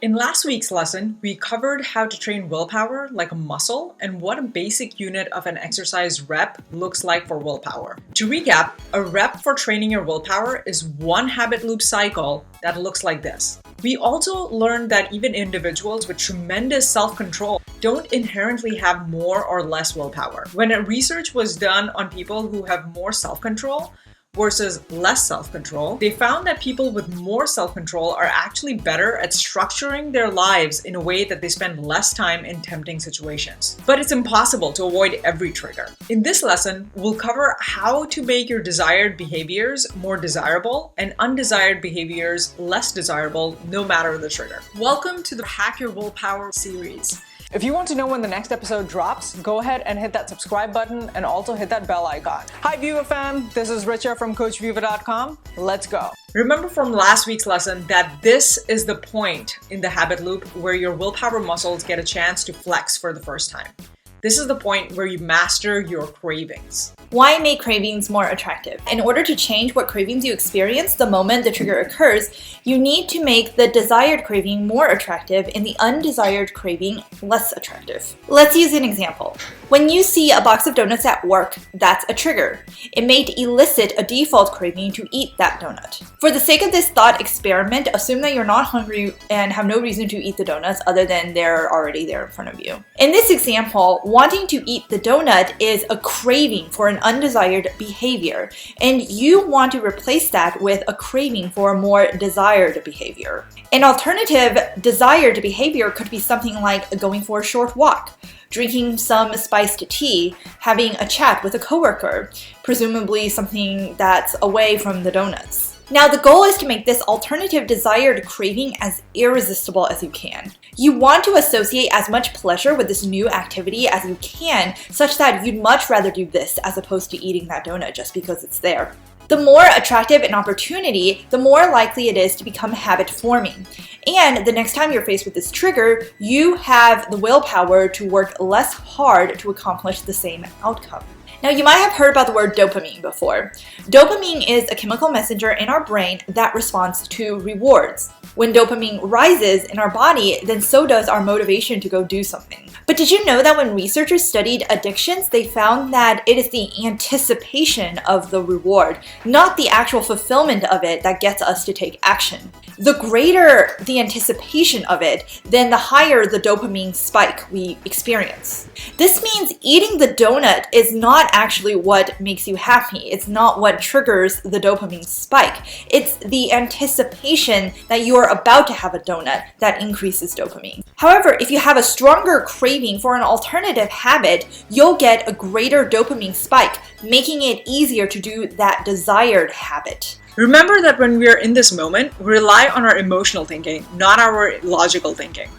In last week's lesson, we covered how to train willpower like a muscle and what a basic unit of an exercise rep looks like for willpower. To recap, a rep for training your willpower is one habit loop cycle that looks like this. We also learned that even individuals with tremendous self-control don't inherently have more or less willpower. When research was done on people who have more self-control versus less self-control, they found that people with more self-control are actually better at structuring their lives in a way that they spend less time in tempting situations. But it's impossible to avoid every trigger. In this lesson, we'll cover how to make your desired behaviors more desirable and undesired behaviors less desirable no matter the trigger. Welcome to the Hack Your Willpower series. If you want to know when the next episode drops, go ahead and hit that subscribe button and also hit that bell icon. Hi Viewer fam, this is Richa from CoachViva.com. Let's go. Remember from last week's lesson that this is the point in the habit loop where your willpower muscles get a chance to flex for the first time. This is the point where you master your cravings. Why make cravings more attractive? In order to change what cravings you experience the moment the trigger occurs, you need to make the desired craving more attractive and the undesired craving less attractive. Let's use an example. When you see a box of donuts at work, that's a trigger. It may elicit a default craving to eat that donut. For the sake of this thought experiment, assume that you're not hungry and have no reason to eat the donuts other than they're already there in front of you. In this example, wanting to eat the donut is a craving for an undesired behavior, and you want to replace that with a craving for a more desired behavior. An alternative desired behavior could be something like going for a short walk, drinking some spiced tea, having a chat with a coworker, presumably something that's away from the donuts. Now, the goal is to make this alternative desired craving as irresistible as you can. You want to associate as much pleasure with this new activity as you can, such that you'd much rather do this as opposed to eating that donut just because it's there. The more attractive an opportunity, the more likely it is to become habit forming. And the next time you're faced with this trigger, you have the willpower to work less hard to accomplish the same outcome. Now, you might have heard about the word dopamine before. Dopamine is a chemical messenger in our brain that responds to rewards. When dopamine rises in our body, then so does our motivation to go do something. But did you know that when researchers studied addictions, they found that it is the anticipation of the reward, not the actual fulfillment of it, that gets us to take action? The greater the anticipation of it, then the higher the dopamine spike we experience. This means eating the donut is not actually what makes you happy. It's not what triggers the dopamine spike. It's the anticipation that you are about to have a donut that increases dopamine. However, if you have a stronger craving for an alternative habit, you'll get a greater dopamine spike, making it easier to do that desired habit. Remember that when we are in this moment, we rely on our emotional thinking, not our logical thinking.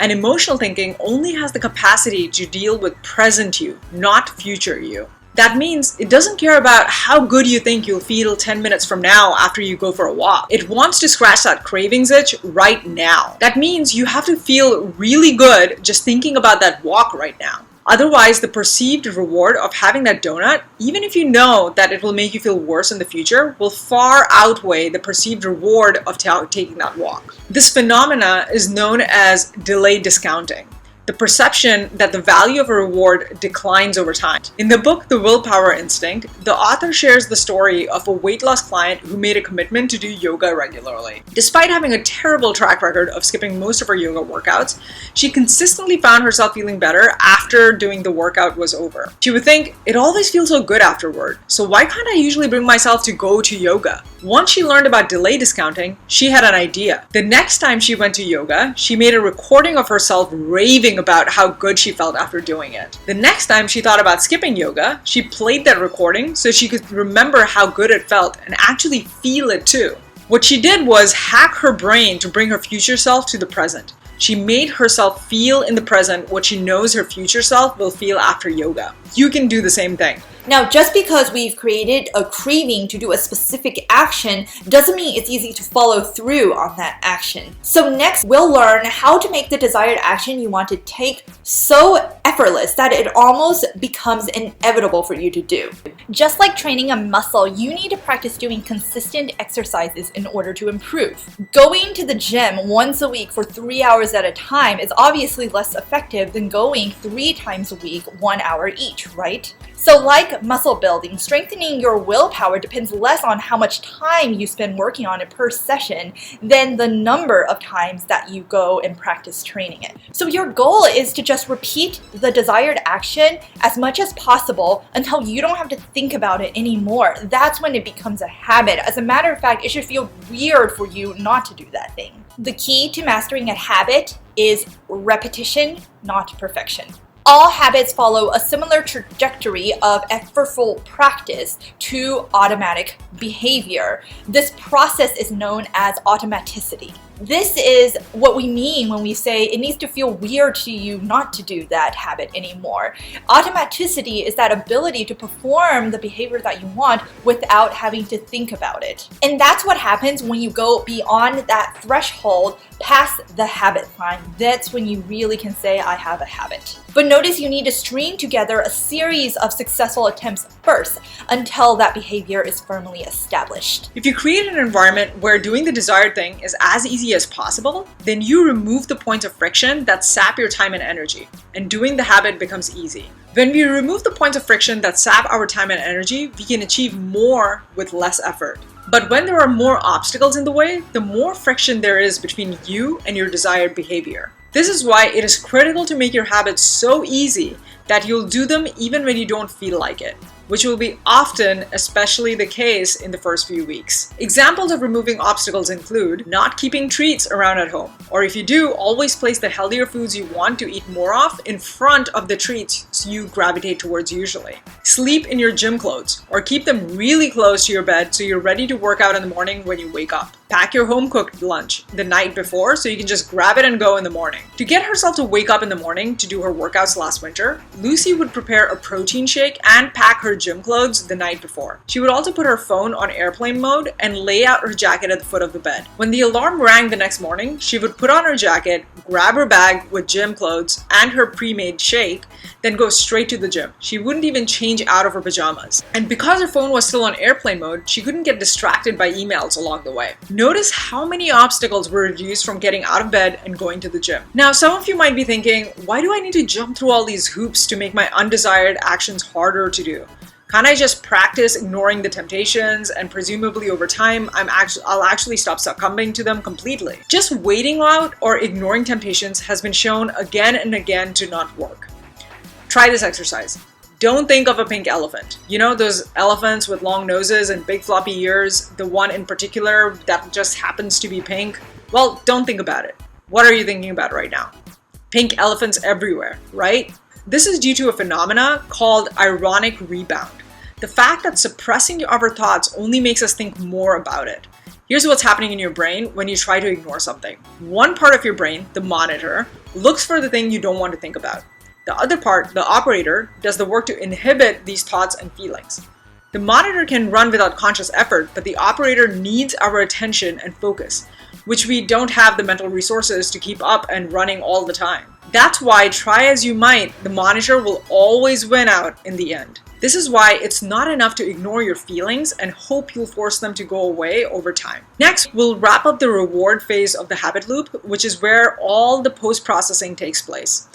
And emotional thinking only has the capacity to deal with present you, not future you. That means it doesn't care about how good you think you'll feel 10 minutes from now after you go for a walk. It wants to scratch that cravings itch right now. That means you have to feel really good just thinking about that walk right now. Otherwise, the perceived reward of having that donut, even if you know that it will make you feel worse in the future, will far outweigh the perceived reward of taking that walk. This phenomena is known as delayed discounting, the perception that the value of a reward declines over time. In the book, The Willpower Instinct, the author shares the story of a weight loss client who made a commitment to do yoga regularly. Despite having a terrible track record of skipping most of her yoga workouts, she consistently found herself feeling better after doing the workout was over. She would think, it always feels so good afterward, so why can't I usually bring myself to go to yoga? Once she learned about delay discounting, she had an idea. The next time she went to yoga, she made a recording of herself raving about how good she felt after doing it. The next time she thought about skipping yoga, she played that recording so she could remember how good it felt and actually feel it too. What she did was hack her brain to bring her future self to the present. She made herself feel in the present what she knows her future self will feel after yoga. You can do the same thing. Now, just because we've created a craving to do a specific action doesn't mean it's easy to follow through on that action. So next, we'll learn how to make the desired action you want to take so effortless that it almost becomes inevitable for you to do. Just like training a muscle, you need to practice doing consistent exercises in order to improve. Going to the gym once a week for 3 hours at a time is obviously less effective than going 3 times a week, 1 hour each, right? So like muscle building, strengthening your willpower depends less on how much time you spend working on it per session than the number of times that you go and practice training it. So your goal is to just repeat the desired action as much as possible until you don't have to think about it anymore. That's when it becomes a habit. As a matter of fact, it should feel weird for you not to do that thing. The key to mastering a habit is repetition, not perfection. All habits follow a similar trajectory of effortful practice to automatic behavior. This process is known as automaticity. This is what we mean when we say it needs to feel weird to you not to do that habit anymore. Automaticity is that ability to perform the behavior that you want without having to think about it. And that's what happens when you go beyond that threshold past the habit line. That's when you really can say, I have a habit. But notice you need to string together a series of successful attempts first until that behavior is firmly established. If you create an environment where doing the desired thing is as easy as possible, then you remove the points of friction that sap your time and energy, and doing the habit becomes easy. When we remove the points of friction that sap our time and energy, we can achieve more with less effort. But when there are more obstacles in the way, the more friction there is between you and your desired behavior. This is why it is critical to make your habits so easy that you'll do them even when you don't feel like it, which will be often especially the case in the first few weeks. Examples of removing obstacles include not keeping treats around at home, or if you do, always place the healthier foods you want to eat more of in front of the treats you gravitate towards usually. Sleep in your gym clothes, or keep them really close to your bed so you're ready to work out in the morning when you wake up. Pack your home-cooked lunch the night before so you can just grab it and go in the morning. To get herself to wake up in the morning to do her workouts last winter, Lucy would prepare a protein shake and pack her gym clothes the night before. She would also put her phone on airplane mode and lay out her jacket at the foot of the bed. When the alarm rang the next morning, she would put on her jacket, grab her bag with gym clothes and her pre-made shake, then go straight to the gym. She wouldn't even change out of her pajamas. And because her phone was still on airplane mode, she couldn't get distracted by emails along the way. Notice how many obstacles were reduced from getting out of bed and going to the gym. Now, some of you might be thinking, why do I need to jump through all these hoops to make my undesired actions harder to do? Can't I just practice ignoring the temptations and presumably over time, I'll actually stop succumbing to them completely? Just waiting out or ignoring temptations has been shown again and again to not work. Try this exercise. Don't think of a pink elephant. You know those elephants with long noses and big floppy ears? The one in particular that just happens to be pink? Well, don't think about it. What are you thinking about right now? Pink elephants everywhere, right? This is due to a phenomena called ironic rebound. The fact that suppressing our thoughts only makes us think more about it. Here's what's happening in your brain when you try to ignore something. One part of your brain, the monitor, looks for the thing you don't want to think about. The other part, the operator, does the work to inhibit these thoughts and feelings. The monitor can run without conscious effort, but the operator needs our attention and focus, which we don't have the mental resources to keep up and running all the time. That's why, try as you might, the monitor will always win out in the end. This is why it's not enough to ignore your feelings and hope you'll force them to go away over time. Next, we'll wrap up the reward phase of the habit loop, which is where all the post-processing takes place.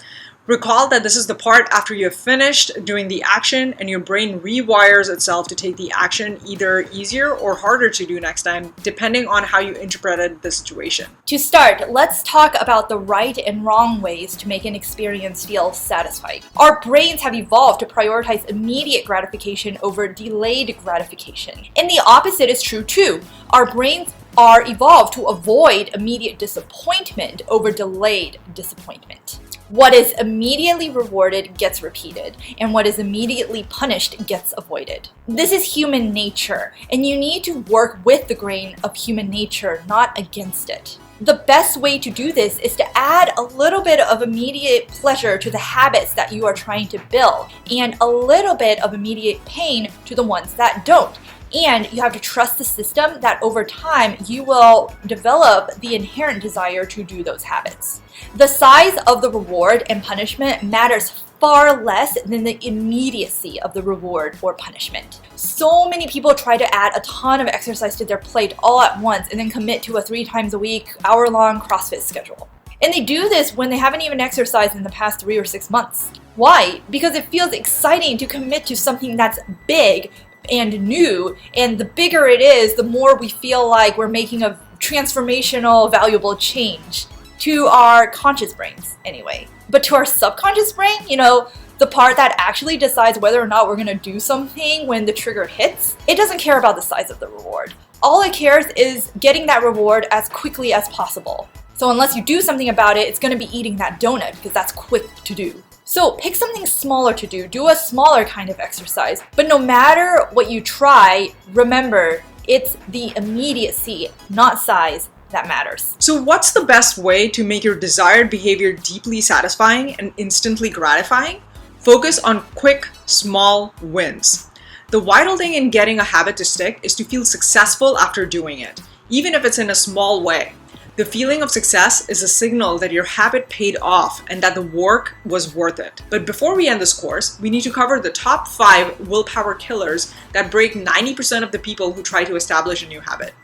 Recall that this is the part after you have finished doing the action and your brain rewires itself to take the action either easier or harder to do next time, depending on how you interpreted the situation. To start, let's talk about the right and wrong ways to make an experience feel satisfying. Our brains have evolved to prioritize immediate gratification over delayed gratification. And the opposite is true too. Our brains are evolved to avoid immediate disappointment over delayed disappointment. What is immediately rewarded gets repeated, and what is immediately punished gets avoided. This is human nature, and you need to work with the grain of human nature, not against it. The best way to do this is to add a little bit of immediate pleasure to the habits that you are trying to build and a little bit of immediate pain to the ones that don't. And you have to trust the system that over time you will develop the inherent desire to do those habits. The size of the reward and punishment matters far less than the immediacy of the reward or punishment. So many people try to add a ton of exercise to their plate all at once and then commit to a 3 times a week, hour-long CrossFit schedule. And they do this when they haven't even exercised in the past 3 or 6 months. Why? Because it feels exciting to commit to something that's big and new, and the bigger it is, the more we feel like we're making a transformational, valuable change to our conscious brains anyway. But to our subconscious brain, the part that actually decides whether or not we're going to do something when the trigger hits, it doesn't care about the size of the reward. All it cares is getting that reward as quickly as possible. So unless you do something about it, it's going to be eating that donut because that's quick to do. So pick something smaller to do a smaller kind of exercise. But no matter what you try, remember, it's the immediacy, not size, that matters. So what's the best way to make your desired behavior deeply satisfying and instantly gratifying? Focus on quick, small wins. The vital thing in getting a habit to stick is to feel successful after doing it, even if it's in a small way. The feeling of success is a signal that your habit paid off and that the work was worth it. But before we end this course, we need to cover the top 5 willpower killers that break 90% of the people who try to establish a new habit.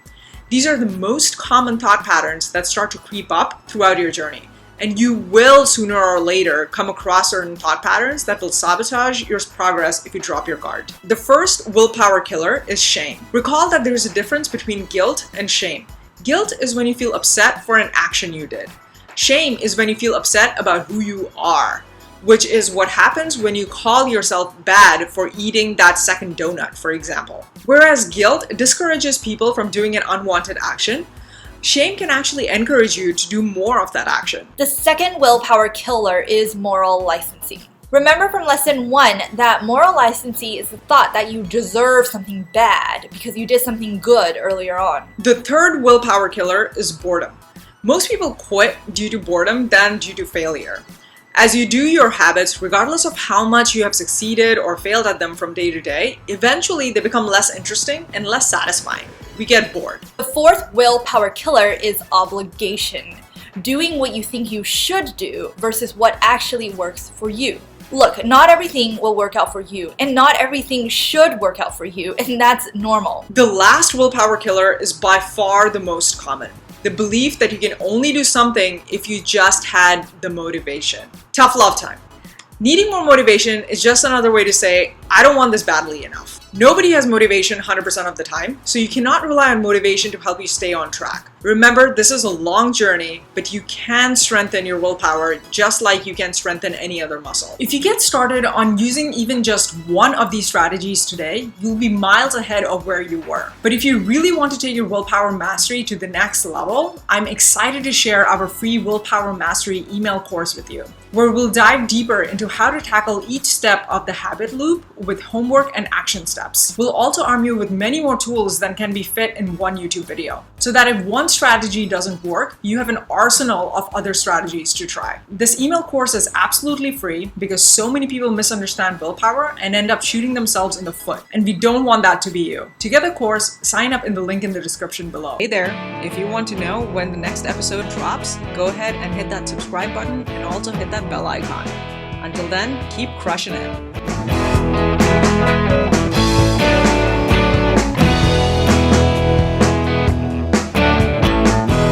These are the most common thought patterns that start to creep up throughout your journey. And you will sooner or later come across certain thought patterns that will sabotage your progress if you drop your guard. The first willpower killer is shame. Recall that there is a difference between guilt and shame. Guilt is when you feel upset for an action you did. Shame is when you feel upset about who you are, which is what happens when you call yourself bad for eating that second donut, for example. Whereas guilt discourages people from doing an unwanted action, shame can actually encourage you to do more of that action. The second willpower killer is moral licensing. Remember from lesson 1 that moral licensing is the thought that you deserve something bad because you did something good earlier on. The third willpower killer is boredom. Most people quit due to boredom than due to failure. As you do your habits, regardless of how much you have succeeded or failed at them from day to day, eventually they become less interesting and less satisfying. We get bored. The fourth willpower killer is obligation. Doing what you think you should do versus what actually works for you. Look, not everything will work out for you, and not everything should work out for you, and that's normal. The last willpower killer is by far the most common. The belief that you can only do something if you just had the motivation. Tough love time. Needing more motivation is just another way to say, I don't want this badly enough. Nobody has motivation 100% of the time, so you cannot rely on motivation to help you stay on track. Remember, this is a long journey, but you can strengthen your willpower just like you can strengthen any other muscle. If you get started on using even just one of these strategies today, you'll be miles ahead of where you were. But if you really want to take your willpower mastery to the next level, I'm excited to share our free Willpower Mastery email course with you, where we'll dive deeper into how to tackle each step of the habit loop with homework and action steps. We'll also arm you with many more tools than can be fit in one YouTube video, so that if one strategy doesn't work, you have an arsenal of other strategies to try. This email course is absolutely free because so many people misunderstand willpower and end up shooting themselves in the foot, and we don't want that to be you. To get the course, sign up in the link in the description below. Hey there, if you want to know when the next episode drops, go ahead and hit that subscribe button and also hit that bell icon. Until then, keep crushing it.